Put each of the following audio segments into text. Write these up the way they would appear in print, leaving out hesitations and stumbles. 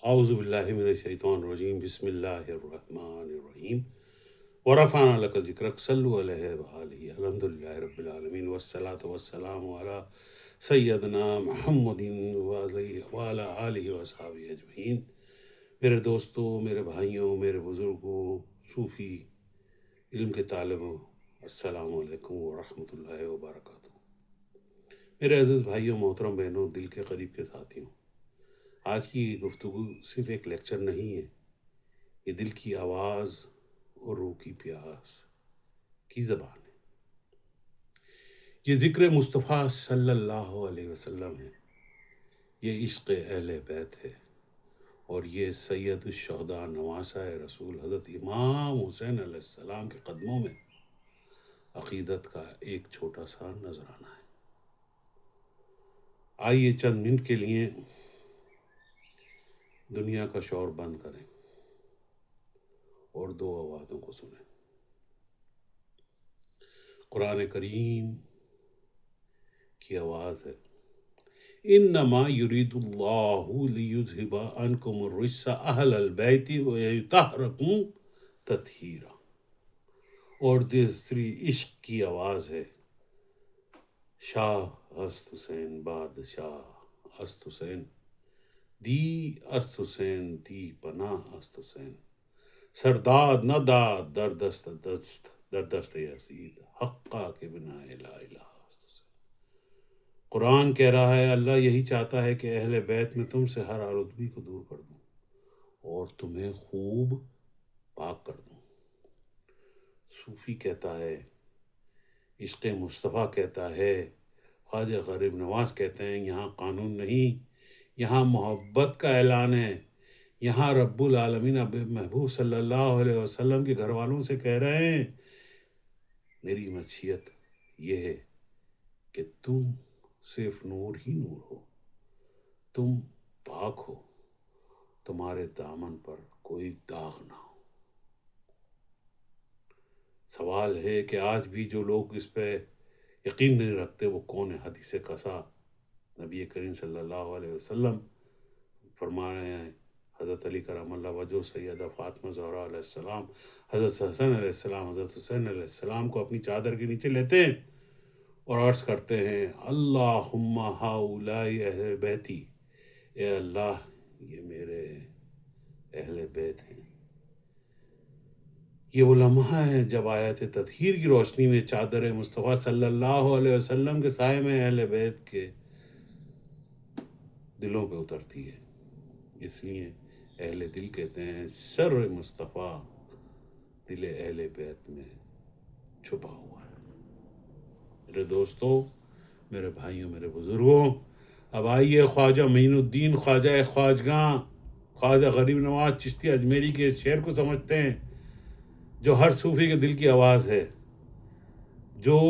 اعوذ باللہ من الشیطان الرجیم بسم اللہ الرحمن الرحیم ورفعنا لک ذکرک صلو علیہ وآلہ الحمد للہ رب العالمین والصلاة والسلام علی سیدنا محمد وعلی آلہ وصحبہ اجمعین۔ میرے دوستوں، میرے بھائیوں، میرے بزرگوں، صوفی علم کے طالبوں، السلام علیکم ورحمۃ اللہ وبرکاتہ۔ میرے عزیز بھائیوں، محترم بہنوں، دل کے قریب کے ساتھیوں، آج کی گفتگو صرف ایک لیکچر نہیں ہے، یہ دل کی آواز اور روح کی پیاس کی زبان ہے۔ یہ ذکر مصطفیٰ صلی اللہ علیہ وسلم ہے، یہ عشق اہل بیت ہے، اور یہ سید الشہداء نواسہ رسول حضرت امام حسین علیہ السلام کے قدموں میں عقیدت کا ایک چھوٹا سا نذرانہ ہے۔ آئیے چند منٹ کے لیے دنیا کا شور بند کریں اور دو آوازوں کو سنیں۔ قرآن کریم کی آواز ہے، انما یرید اللہ لیذھب عنکم الرجس اہل البیت ویطہرکم تطہیرا، اور دوسری عشق کی آواز ہے، شاہ است حسین بادشاہ است حسین، دی است حسین دی پناہ است حسین، سرداد نہ داد در دست یزید، حقا کے بنا لا الہ است حسین۔ قرآن کہہ رہا ہے، اللہ یہی چاہتا ہے کہ اہل بیت میں تم سے ہر آلودگی کو دور کر دوں اور تمہیں خوب پاک کر دوں۔ صوفی کہتا ہے، عشق مصطفیٰ کہتا ہے، خواجہ غریب نواز کہتے ہیں، یہاں قانون نہیں، یہاں محبت کا اعلان ہے۔ یہاں رب العالمین اب محبوب صلی اللہ علیہ وسلم کے گھر والوں سے کہہ رہے ہیں، میری مشیت یہ ہے کہ تم صرف نور ہی نور ہو، تم پاک ہو، تمہارے دامن پر کوئی داغ نہ ہو۔ سوال ہے کہ آج بھی جو لوگ اس پہ یقین نہیں رکھتے وہ کون ہے؟ حدیث قصہ نبی کریم صلی اللہ علیہ وسلم فرما رہے ہیں، حضرت علی کرم اللہ وجہ، سیدہ فاطمہ زہرا علیہ السلام، حضرت حسن علیہ السلام، حضرت حسین علیہ السلام کو اپنی چادر کے نیچے لیتے ہیں اور عرض کرتے ہیں، اللہم ہؤلاء اہل بیتی، اے اللہ یہ میرے اہل بیت ہیں۔ یہ وہ لمحہ ہے جب آیت تطہیر کی روشنی میں چادر مصطفیٰ صلی اللہ علیہ وسلم کے سائے میں اہل بیت کے دلوں پہ اترتی ہے۔ اس لیے اہل دل کہتے ہیں، سر مصطفیٰ دل اہل بیت میں چھپا ہوا ہے۔ میرے دوستوں، میرے بھائیوں، میرے بزرگوں، اب آئیے خواجہ معین الدین خواجہ خواجگاں خواجہ غریب نواز چشتی اجمیری کے شعر کو سمجھتے ہیں، جو ہر صوفی کے دل کی آواز ہے، جو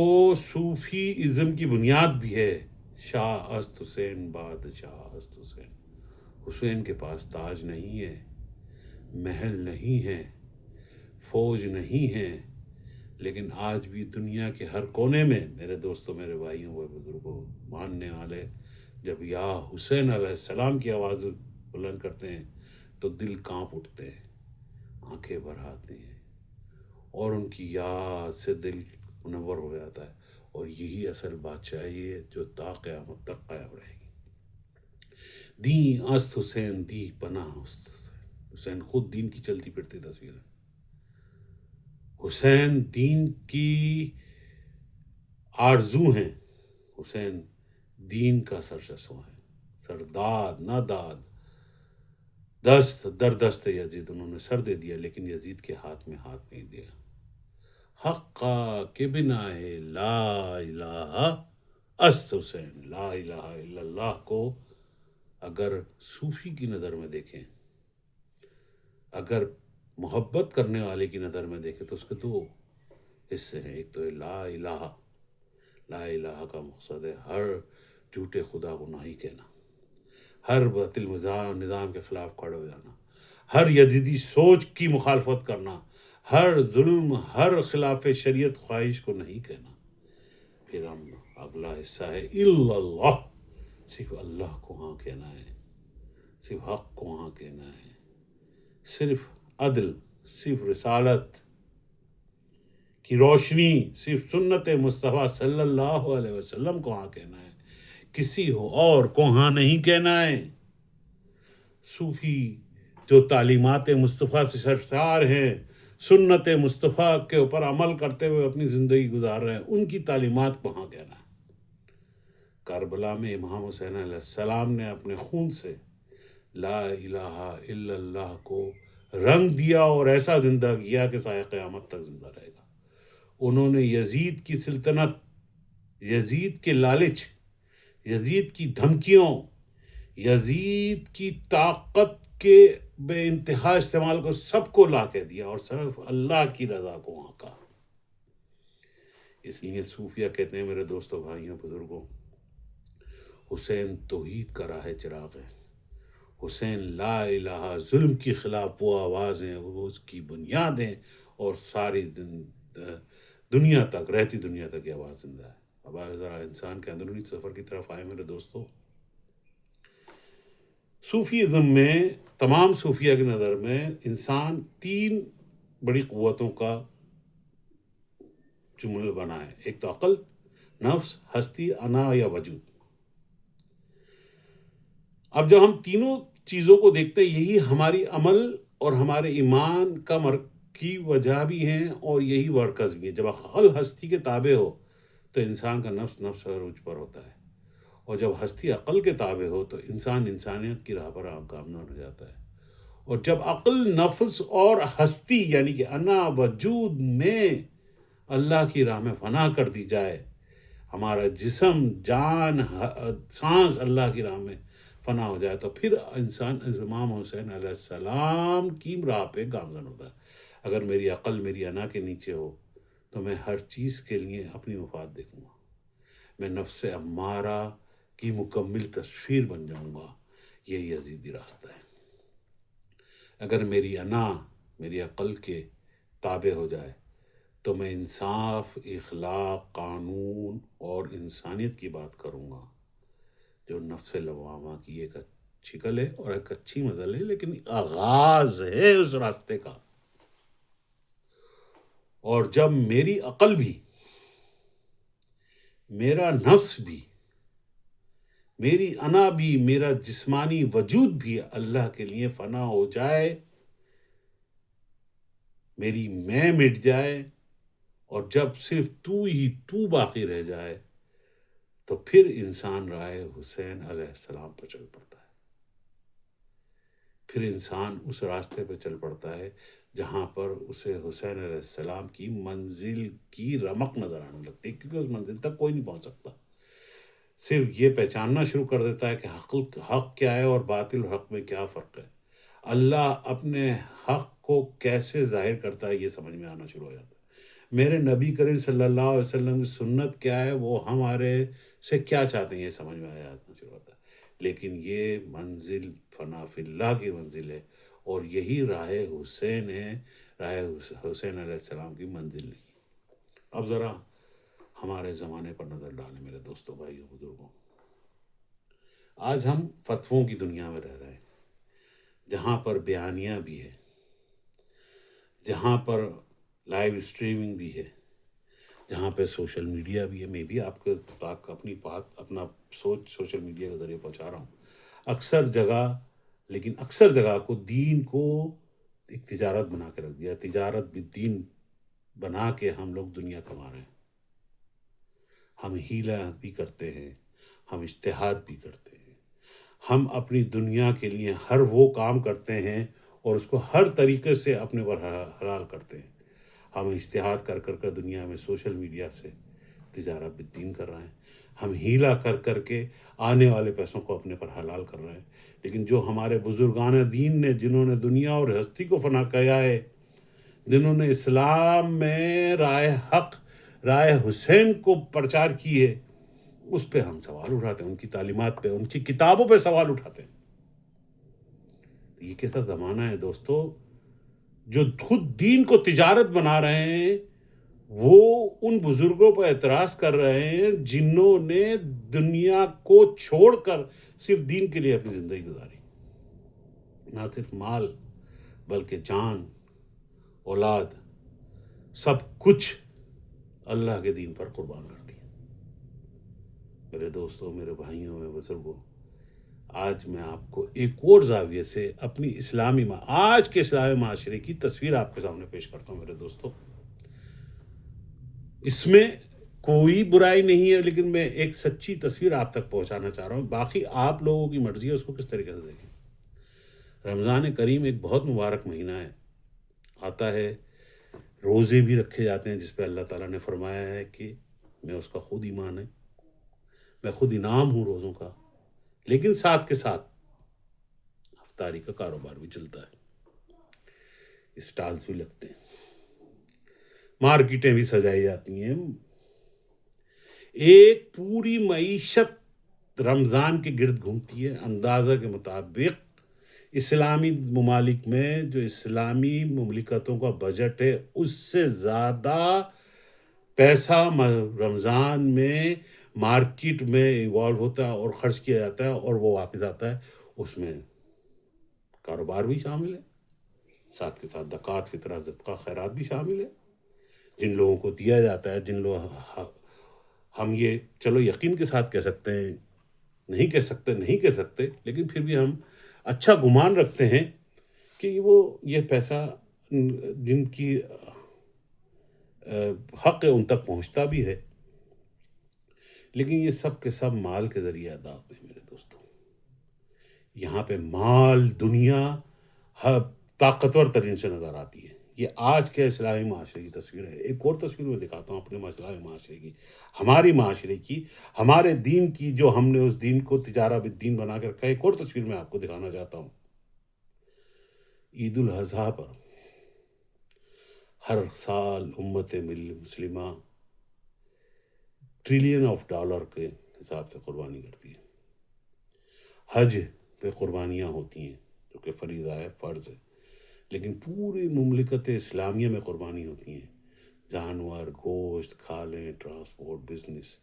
صوفی ازم کی بنیاد بھی ہے۔ شاہ است حسین بادشاہ است حسین، حسین کے پاس تاج نہیں ہے، محل نہیں ہے، فوج نہیں ہے، لیکن آج بھی دنیا کے ہر کونے میں میرے دوستوں، میرے بھائیوں و بزرگوں، ماننے والے جب یا حسین علیہ السلام کی آواز بلند کرتے ہیں تو دل کانپ اٹھتے ہیں، آنکھیں بھر آتی ہیں، اور ان کی یاد سے دل منور ہو جاتا ہے، اور یہی اصل بادشاہی ہے جو تا قیامت تک قائم رہے گی۔ دین است حسین دی پناہ است حسین، حسین خود دین کی چلتی پھرتی تصویر ہے۔ حسین دین کی آرزو ہیں، حسین دین کا سرچشمہ ہے، سرداد نہ داد دست در دست یزید، انہوں نے سر دے دیا لیکن یزید کے ہاتھ میں ہاتھ نہیں دیا۔ حقا کے بنا لا الہ است حسین، لا الہ الا اللہ کو اگر صوفی کی نظر میں دیکھیں، اگر محبت کرنے والے کی نظر میں دیکھیں تو اس کے دو حصے ہیں۔ ایک تو ہے لا الہ، لا الہ کا مقصد ہے ہر جھوٹے خدا کو نہیں کہنا، ہر باطل نظام کے خلاف کھڑے ہو جانا، ہر یزیدی سوچ کی مخالفت کرنا، ہر ظلم، ہر خلاف شریعت خواہش کو نہیں کہنا۔ پھر ہم اگلا حصہ ہے الا اللہ، صرف اللہ کو ہاں کہنا ہے، صرف حق کو وہاں کہنا ہے، صرف عدل، صرف رسالت کی روشنی، صرف سنت مصطفیٰ صلی اللہ علیہ وسلم کو ہاں کہنا ہے، کسی اور کو ہاں نہیں کہنا ہے۔ صوفی جو تعلیمات مصطفیٰ سے سرشار ہیں، سنت مصطفیٰ کے اوپر عمل کرتے ہوئے اپنی زندگی گزار رہے ہیں، ان کی تعلیمات کو ہاں کہنا ہے۔ کربلا میں امام حسین علیہ السلام نے اپنے خون سے لا الہ الا اللہ کو رنگ دیا اور ایسا زندہ کیا کہ سایہ قیامت تک زندہ رہے گا۔ انہوں نے یزید کی سلطنت، یزید کے لالچ، یزید کی دھمکیوں، یزید کی طاقت کے بے انتہا استعمال کو سب کو لا کے دیا اور صرف اللہ کی رضا کو وہاں کہا۔ اس لیے صوفیہ کہتے ہیں میرے دوستوں، بھائیوں، بزرگوں، حسین توحید کا راہ چراغ ہے، حسین لا الہ، ظلم کی خلاف وہ آواز ہیں، وہ اس کی بنیاد ہیں، اور ساری دنیا تک، رہتی دنیا تک یہ آواز زندہ ہے۔ اب ذرا انسان کے اندرونی سفر کی طرف آئے میرے دوستوں۔ صوفیزم میں، تمام صوفیہ کی نظر میں انسان تین بڑی قوتوں کا جملہ بنا ہے، ایک تو عقل، نفس، ہستی، انا یا وجود۔ اب جب ہم تینوں چیزوں کو دیکھتے ہیں، یہی ہماری عمل اور ہمارے ایمان کی وجہ بھی ہیں اور یہی مرکز بھی ہے۔ جب عقل ہستی کے تابع ہو تو انسان کا نفس عروج پر ہوتا ہے، اور جب ہستی عقل کے تابع ہو تو انسان انسانیت کی راہ پر گامزن ہو جاتا ہے۔ اور جب عقل، نفس اور ہستی یعنی کہ انا وجود میں اللہ کی راہ میں فنا کر دی جائے، ہمارا جسم، جان، سانس اللہ کی راہ میں فنا ہو جائے، تو پھر انسان امام حسین علیہ السلام کی راہ پہ گامزن ہوتا ہے۔ اگر میری عقل میری انا کے نیچے ہو تو میں ہر چیز کے لیے اپنی مفاد دیکھوں گا، میں نفس امارہ کی مکمل تصویر بن جاؤں گا۔ یہ یزیدی راستہ ہے۔ اگر میری انا میری عقل کے تابع ہو جائے تو میں انصاف، اخلاق، قانون اور انسانیت کی بات کروں گا، جو نفس لوامہ کی ایک شکل ہے اور ایک اچھی مزل ہے، لیکن آغاز ہے اس راستے کا۔ اور جب میری عقل بھی، میرا نفس بھی، میری انا بھی، میرا جسمانی وجود بھی اللہ کے لیے فنا ہو جائے، میری میں مٹ جائے، اور جب صرف تو ہی تو باقی رہ جائے، تو پھر انسان راہ حسین علیہ السلام پر چل پڑتا ہے۔ پھر انسان اس راستے پہ چل پڑتا ہے جہاں پر اسے حسین علیہ السلام کی منزل کی رمق نظر آنے لگتی ہے، کیونکہ اس منزل تک کوئی نہیں پہنچ سکتا۔ صرف یہ پہچاننا شروع کر دیتا ہے کہ حق کیا ہے اور باطل اور حق میں کیا فرق ہے، اللہ اپنے حق کو کیسے ظاہر کرتا ہے، یہ سمجھ میں آنا شروع ہو جاتا ہے۔ میرے نبی کریم صلی اللہ علیہ وسلم کی سنت کیا ہے، وہ ہمارے سے کیا چاہتے ہیں، یہ سمجھ میں آنا شروع ہوتا ہے۔ لیکن یہ منزل فنا فی اللہ کی منزل ہے، اور یہی راہ حسین ہے، راہ حسین علیہ السلام کی منزل نہیں۔ اب ذرا ہمارے زمانے پر نظر ڈالیں میرے دوستوں، بھائیوں، بزرگوں۔ آج ہم فتووں کی دنیا میں رہ رہے ہیں، جہاں پر بیانیہ بھی ہے، جہاں پر لائیو اسٹریمنگ بھی ہے، جہاں پہ سوشل میڈیا بھی ہے۔ میں بھی آپ کو اپنی بات، اپنا سوچ سوشل میڈیا کے ذریعے پہنچا رہا ہوں۔ اکثر جگہ کو دین کو ایک تجارت بنا کے رکھ دیا، تجارت بھی دین بنا کے ہم لوگ دنیا کما رہے ہیں۔ ہم ہیلہ بھی کرتے ہیں، ہم اجتہاد بھی کرتے ہیں، ہم اپنی دنیا کے لیے ہر وہ کام کرتے ہیں اور اس کو ہر طریقے سے اپنے پر حلال کرتے ہیں۔ ہم اجتہاد کر کر دنیا میں سوشل میڈیا سے تجارت بالدین کر رہے ہیں، ہم ہیلا کر کے آنے والے پیسوں کو اپنے پر حلال کر رہے ہیں۔ لیکن جو ہمارے بزرگان دین نے، جنہوں نے دنیا اور ہستی کو فنا کیا ہے، جنہوں نے اسلام میں رائے حق، رائے حسین کو پرچار کی ہے، اس پہ ہم سوال اٹھاتے ہیں، ان کی تعلیمات پہ، ان کی کتابوں پہ سوال اٹھاتے ہیں۔ یہ کیسا زمانہ ہے دوستو؟ جو خود دین کو تجارت بنا رہے ہیں، وہ ان بزرگوں پر اعتراض کر رہے ہیں جنہوں نے دنیا کو چھوڑ کر صرف دین کے لیے اپنی زندگی گزاری۔ نہ صرف مال بلکہ جان، اولاد، سب کچھ اللہ کے دین پر قربان کر دیا۔ میرے دوستوں، میرے بھائیوں، میرے بزرگوں، آج میں آپ کو ایک اور زاویے سے اپنی آج کے اسلامی معاشرے کی تصویر آپ کے سامنے پیش کرتا ہوں۔ میرے دوستوں، اس میں کوئی برائی نہیں ہے، لیکن میں ایک سچی تصویر آپ تک پہنچانا چاہ رہا ہوں، باقی آپ لوگوں کی مرضی ہے اس کو کس طریقے سے دیکھیں۔ رمضان کریم ایک بہت مبارک مہینہ ہے، آتا ہے، روزے بھی رکھے جاتے ہیں جس پہ اللہ تعالیٰ نے فرمایا ہے کہ میں اس کا خود ایمان ہے، میں خود انعام ہوں روزوں کا، لیکن ساتھ کے ساتھ افطاری کا کاروبار بھی چلتا ہے، اسٹالز بھی لگتے ہیں، مارکیٹیں بھی سجائی جاتی ہیں، ایک پوری معیشت رمضان کے گرد گھومتی ہے۔ اندازہ کے مطابق اسلامی ممالک میں جو اسلامی مملکتوں کا بجٹ ہے اس سے زیادہ پیسہ رمضان میں مارکیٹ میں ایوالو ہوتا ہے اور خرچ کیا جاتا ہے، اور وہ واپس آتا ہے، اس میں کاروبار بھی شامل ہے، ساتھ کے ساتھ زکوٰۃ، فطرہ، صدقہ، خیرات بھی شامل ہے، جن لوگوں کو دیا جاتا ہے، جن لوگ ہم یہ چلو یقین کے ساتھ کہہ سکتے ہیں، نہیں کہہ سکتے، لیکن پھر بھی ہم اچھا گمان رکھتے ہیں کہ وہ یہ پیسہ جن کی حق ہے ان تک پہنچتا بھی ہے، لیکن یہ سب کے سب مال کے ذریعے ادا ہوتے ہیں۔ میرے دوستوں، یہاں پہ مال، دنیا ہر طاقتور ترین سے نظر آتی ہے۔ یہ آج کے اسلامی معاشرے کی تصویر ہے۔ ایک اور تصویر میں دکھاتا ہوں اپنے اسلامی معاشرے کی، ہماری معاشرے کی، ہمارے دین کی، جو ہم نے اس دین کو تجارہ بالدین بنا کے رکھا ہے۔ ایک اور تصویر میں آپ کو دکھانا چاہتا ہوں۔ عید الاضحیٰ پر ہر سال امت مسلمہ ٹریلین آف ڈالر کے حساب سے قربانی کرتی ہے۔ حج پہ قربانیاں ہوتی ہیں جو کہ فریضہ ہے، فرض ہے، لیکن پوری مملکت اسلامیہ میں قربانی ہوتی ہیں، جانور، گوشت، کھالیں، ٹرانسپورٹ، بزنس۔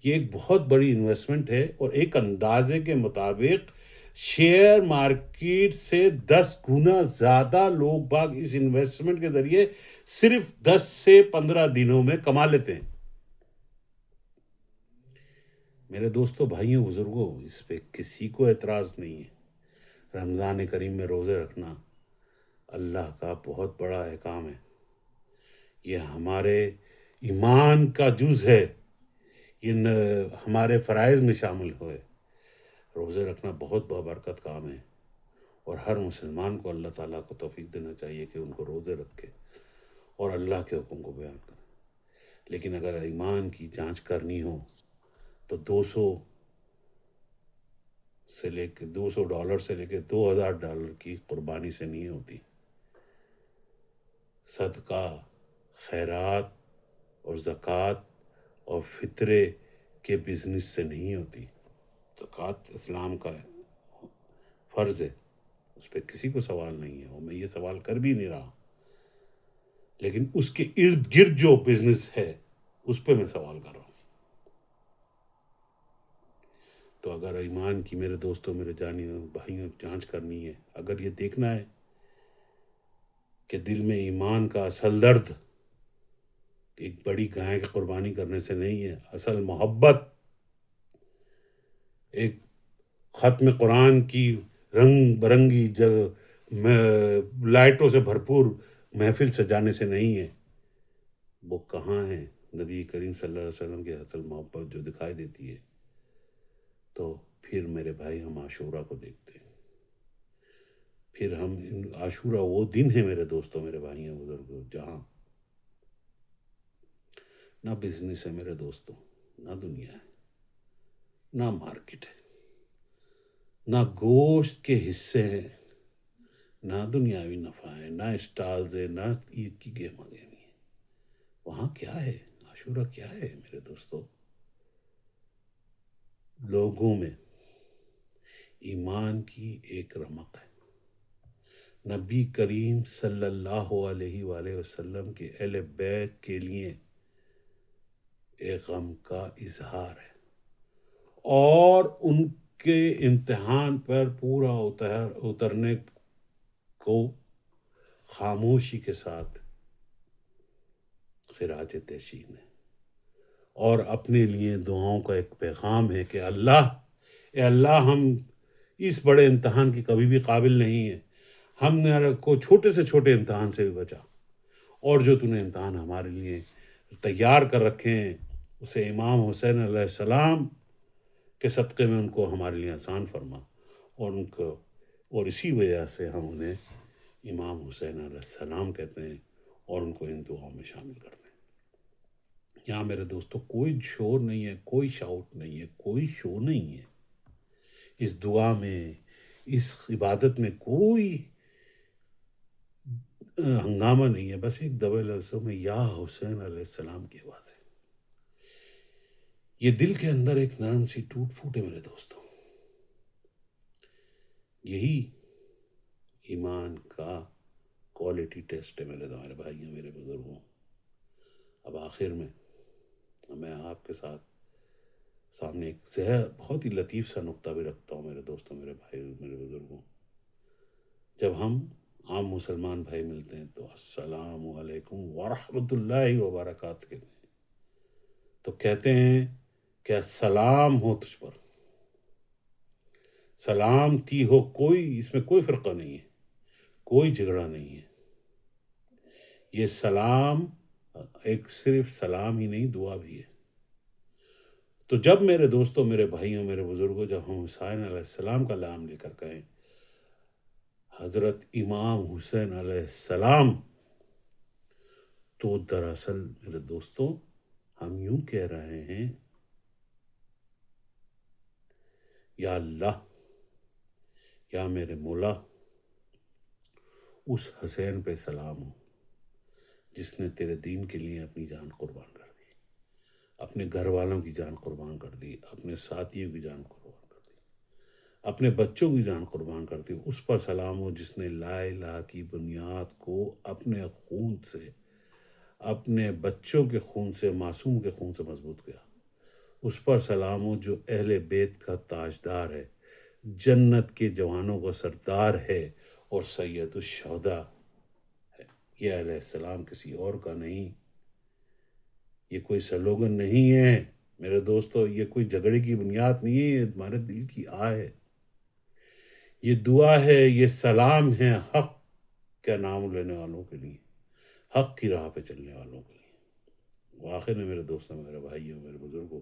یہ ایک بہت بڑی انویسٹمنٹ ہے، اور ایک اندازے کے مطابق شیئر مارکیٹ سے 10 گنا زیادہ لوگ باگ اس انویسٹمنٹ کے ذریعے صرف 10 سے 15 دنوں میں کما لیتے ہیں۔ میرے دوستوں، بھائیوں، بزرگوں، اس پہ کسی کو اعتراض نہیں ہے۔ رمضان کریم میں روزے رکھنا اللہ کا بہت بڑا احکام ہے، یہ ہمارے ایمان کا جز ہے، یہ ہمارے فرائض میں شامل ہوئے۔ روزے رکھنا بہت بابرکت کام ہے، اور ہر مسلمان کو اللہ تعالیٰ کو توفیق دینا چاہیے کہ ان کو روزے رکھے اور اللہ کے حکم کو بیان کرے۔ لیکن اگر ایمان کی جانچ کرنی ہو تو $200 سے لے کے $2,000 کی قربانی سے نہیں ہوتی، صدقہ، خیرات اور زکوٰۃ اور فطرے کے بزنس سے نہیں ہوتی۔ زکوٰۃ اسلام کا فرض ہے، اس پہ کسی کو سوال نہیں ہے، اور میں یہ سوال کر بھی نہیں رہا، لیکن اس کے ارد گرد جو بزنس ہے اس پہ میں سوال کر رہا ہوں۔ تو اگر ایمان کی، میرے دوستوں، میرے جانیوں، بھائیوں، جانچ کرنی ہے، اگر یہ دیکھنا ہے کہ دل میں ایمان کا اصل درد ایک بڑی گائے کی قربانی کرنے سے نہیں ہے، اصل محبت ایک ختم قرآن کی رنگ برنگی لائٹوں سے بھرپور محفل سجانے سے نہیں ہے، وہ کہاں ہے؟ نبی کریم صلی اللہ علیہ وسلم کی اصل محبت جو دکھائی دیتی ہے۔ تو پھر میرے بھائی، ہم عاشورہ کو دیکھتے ہیں، پھر ہم عاشورہ وہ دن ہے میرے دوستوں، میرے بھائیوں، بزرگوں، جہاں نہ بزنس ہے میرے دوستوں، نہ دنیا ہے، نہ مارکیٹ ہے، نہ گوشت کے حصے ہیں، نہ دنیاوی نفع ہے، نہ اسٹالز ہے، نہ عید کی گہما گہمی ہے۔ وہاں کیا ہے؟ عاشورہ کیا ہے میرے دوستوں؟ لوگوں میں ایمان کی ایک رمق ہے، نبی کریم صلی اللہ علیہ وآلہ وسلم کے اہل بیت کے لیے ایک غم کا اظہار ہے، اور ان کے امتحان پر پورا اترنے کو خاموشی کے ساتھ خراج تحسین ہے، اور اپنے لیے دعاؤں کا ایک پیغام ہے کہ اے اللہ، ہم اس بڑے امتحان کی کبھی بھی قابل نہیں ہیں، ہم نے کو چھوٹے سے چھوٹے امتحان سے بھی بچا، اور جو تو نے امتحان ہمارے لیے تیار کر رکھے ہیں اسے امام حسین علیہ السلام کے صدقے میں ان کو ہمارے لیے آسان فرما، اور اسی وجہ سے ہم انہیں امام حسین علیہ السلام کہتے ہیں اور ان کو ان دعاؤں میں شامل کرتے ہیں۔ یہاں میرے دوستو کوئی شور نہیں ہے، کوئی شاؤٹ نہیں ہے، کوئی شو نہیں ہے، اس دعا میں، اس عبادت میں کوئی ہنگامہ نہیں ہے، بس ایک دبے لفظوں میں یا حسین علیہ السلام کی آواز ہے۔ یہ دل کے اندر ایک نرم سی ٹوٹ پھوٹ ہے میرے دوستوں، یہی ایمان کا کوالٹی ٹیسٹ ہے میرے بھائیوں، میرے بزرگوں۔ اب آخر میں میں آپ کے سامنے ایک بہت ہی لطیف سا نقطہ بھی رکھتا ہوں میرے دوستوں، میرے بھائی، میرے بزرگوں۔ جب ہم عام مسلمان بھائی ملتے ہیں تو السلام علیکم ورحمۃ اللہ وبرکاتہ کہتے ہیں، تو کہتے ہیں کہ السلام ہو تجھ پر، سلامتی ہو، اس میں کوئی فرقہ نہیں ہے، کوئی جھگڑا نہیں ہے۔ یہ سلام ایک صرف سلام ہی نہیں، دعا بھی ہے۔ تو جب میرے دوستوں، میرے بھائیوں، میرے بزرگوں، جب ہم حسین علیہ السلام کا نام لے کر کہیں حضرت امام حسین علیہ السلام، تو دراصل میرے دوستوں ہم یوں کہہ رہے ہیں، یا اللہ، یا میرے مولا، اس حسین پہ سلام ہو جس نے تیرے دین کے لیے اپنی جان قربان کر دی، اپنے گھر والوں کی جان قربان کر دی، اپنے ساتھیوں کی جان قربان کر دی، اپنے بچوں کی جان قربان کر دی۔ اس پر سلام ہو جس نے لا الہ کی بنیاد کو اپنے خون سے، اپنے بچوں کے خون سے، معصوم کے خون سے مضبوط کیا۔ اس پر سلام ہو جو اہل بیت کا تاجدار ہے، جنت کے جوانوں کا سردار ہے اور سید الشہداء ہے۔ یہ علیہ السلام کسی اور کا نہیں، یہ کوئی سلوگن نہیں ہے میرے دوستو، یہ کوئی جھگڑے کی بنیاد نہیں ہے، یہ ہمارے دل کی آہ ہے، یہ دعا ہے، یہ سلام ہے حق کا نام لینے والوں کے لیے، حق کی راہ پہ چلنے والوں کے لیے۔ آخر میں میرے دوستوں، میرے بھائیوں، میرے بزرگوں،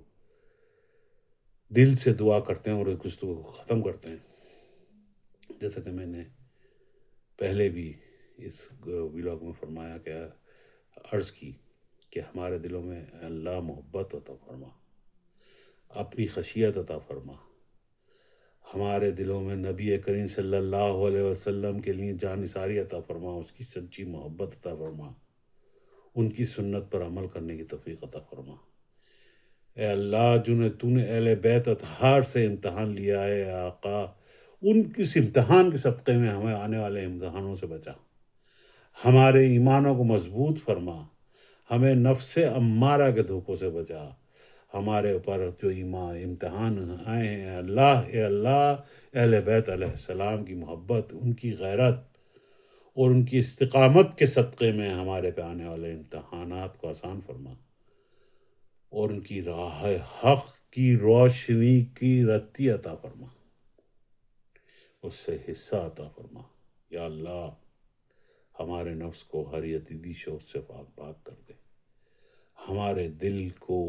دل سے دعا کرتے ہیں اور اس گفتگو کو ختم کرتے ہیں۔ جیسا کہ میں نے پہلے بھی اس ولاگ میں فرمایا، کہ عرض کی کہ ہمارے دلوں میں اللہ محبت عطا فرما، اپنی خشیت عطا فرما، ہمارے دلوں میں نبی کریم صلی اللہ علیہ وسلم کے لیے جانثاری عطا فرما، اس کی سچی محبت عطا فرما، ان کی سنت پر عمل کرنے کی توفیق عطا فرما۔ اے اللہ، تو نے اہل بیت اطہار سے امتحان لیا ہے، اے آقا، اس امتحان کے صدقے میں ہمیں آنے والے امتحانوں سے بچا، ہمارے ایمانوں کو مضبوط فرما، ہمیں نفس امارہ کے دھوکوں سے بچا، ہمارے اوپر جو امتحان آئے ہیں اے اللہ، اہل بیت علیہ السلام کی محبت، ان کی غیرت اور ان کی استقامت کے صدقے میں ہمارے پہ آنے والے امتحانات کو آسان فرما، اور ان کی راہ حق کی روشنی کی رتی عطا فرما، اس سے حصہ عطا فرما۔ یا اللہ، ہمارے نفس کو ہر یزیدی شوق سے پاک کر دے، ہمارے دل کو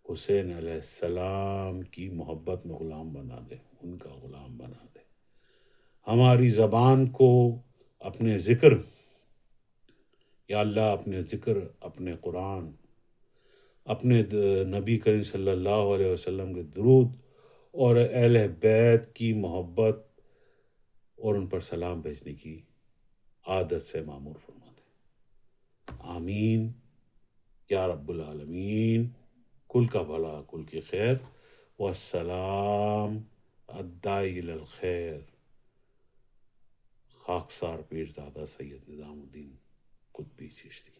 حسین علیہ السلام کی محبت میں غلام بنا دے، ان کا غلام بنا دے، ہماری زبان کو اپنے ذکر، یا اللہ، اپنے ذکر، اپنے قرآن، اپنے نبی کریم صلی اللہ علیہ وسلم کے درود اور اہل بیت کی محبت اور ان پر سلام بھیجنے کی عادت سے معمور فرما دے۔ آمین یا رب العالمین۔ کل کا بھلا، کل کی خیر، والسلام الداعی الی الخیر، خاکسار پیرزادہ سید نظام الدین قطبی چشتی۔